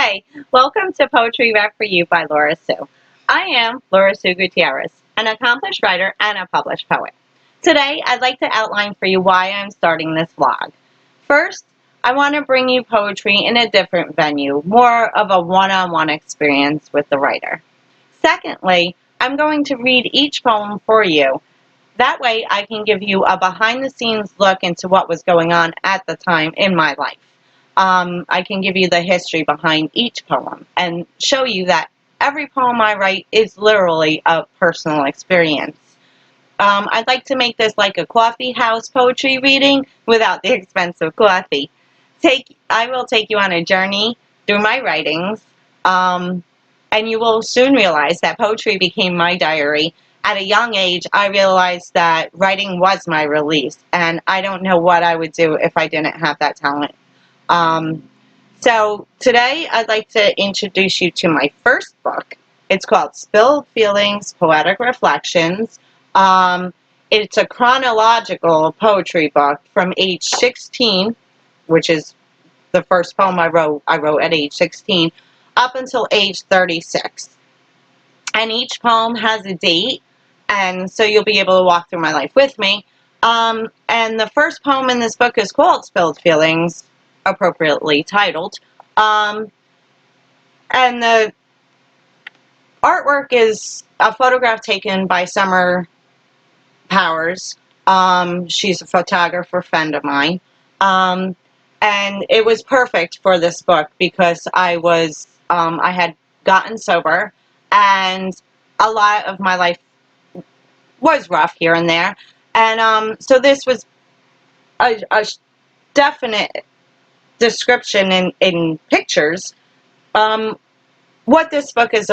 Hi, welcome to Poetry Read for You by LauraSue. I am LauraSue Gutierrez, an accomplished writer and a published poet. Today, I'd like to outline for you why I'm starting this vlog. First, I want to bring you poetry in a different venue, more of a one-on-one experience with the writer. Secondly, I'm going to read each poem for you. That way, I can give you a behind-the-scenes look into what was going on at the time in my life. I can give you the history behind each poem and show you that every poem I write is literally a personal experience. I'd like to make this like a coffee house poetry reading without the expense of coffee. I will take you on a journey through my writings, and you will soon realize that poetry became my diary. At a young age, I realized that writing was my release, and I don't know what I would do if I didn't have that talent. So today I'd like to introduce you to my first book. It's called Spilled Feelings, Poetic Reflections. It's a chronological poetry book from age 16, which is the first poem I wrote at age 16, up until age 36. And each poem has a date, and so you'll be able to walk through my life with me. And the first poem in this book is called Spilled Feelings, appropriately titled. And the artwork is a photograph taken by Summer Powers. She's a photographer friend of mine. And it was perfect for this book because I had gotten sober, and a lot of my life was rough here and there. And so this was a definite description in pictures what this book is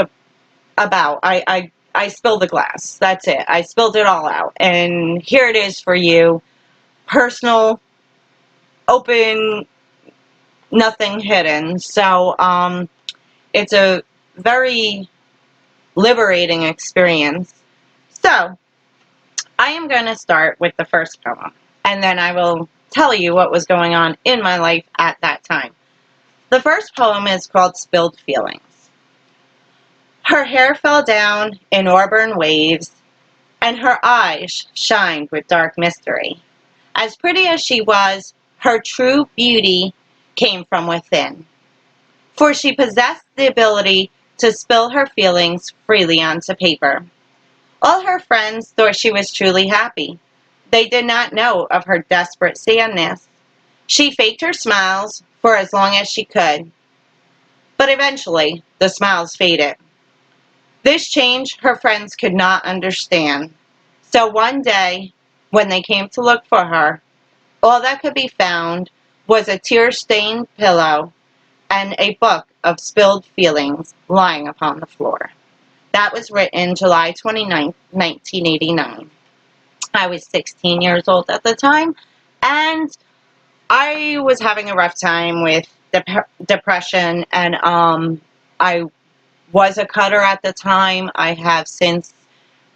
about. I spilled the glass. That's it. I spilled it all out, and here it is for you. Personal, open, nothing hidden. So it's a very liberating experience. So I am going to start with the first poem, and then I will tell you what was going on in my life at that time. The first poem is called Spilled Feelings. Her hair fell down in auburn waves, and her eyes shined with dark mystery. As pretty as she was, her true beauty came from within, for she possessed the ability to spill her feelings freely onto paper. All her friends thought she was truly happy. They did not know of her desperate sadness. She faked her smiles for as long as she could, but eventually the smiles faded. This change her friends could not understand. So one day, when they came to look for her, all that could be found was a tear-stained pillow and a book of spilled feelings lying upon the floor. That was written July 29, 1989. I was 16 years old at the time, and I was having a rough time with depression, and I was a cutter at the time. I have since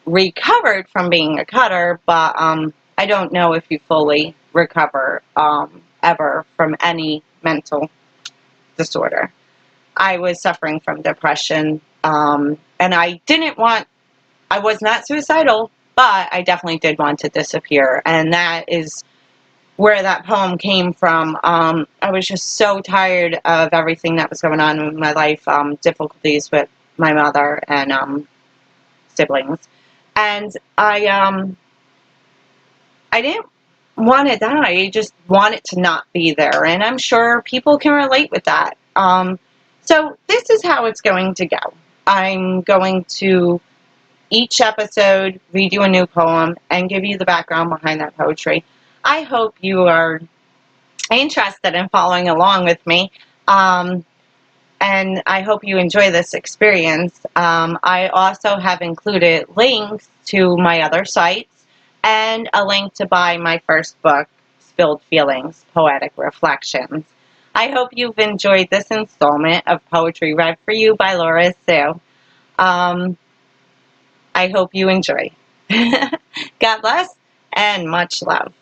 recovered from being a cutter, but I don't know if you fully recover ever from any mental disorder. I was suffering from depression, and I was not suicidal, but I definitely did want to disappear, and that is where that poem came from. I was just so tired of everything that was going on in my life, difficulties with my mother and siblings, and I didn't want to die. I just wanted to not be there, and I'm sure people can relate with that. So this is how it's going to go. I'm going to each episode read you a new poem and give you the background behind that poetry. I hope you are interested in following along with me, and I hope you enjoy this experience. I also have included links to my other sites and a link to buy my first book, Spilled Feelings, Poetic Reflections. I hope you've enjoyed this installment of Poetry Read for You by LauraSue. I hope you enjoy. God bless and much love.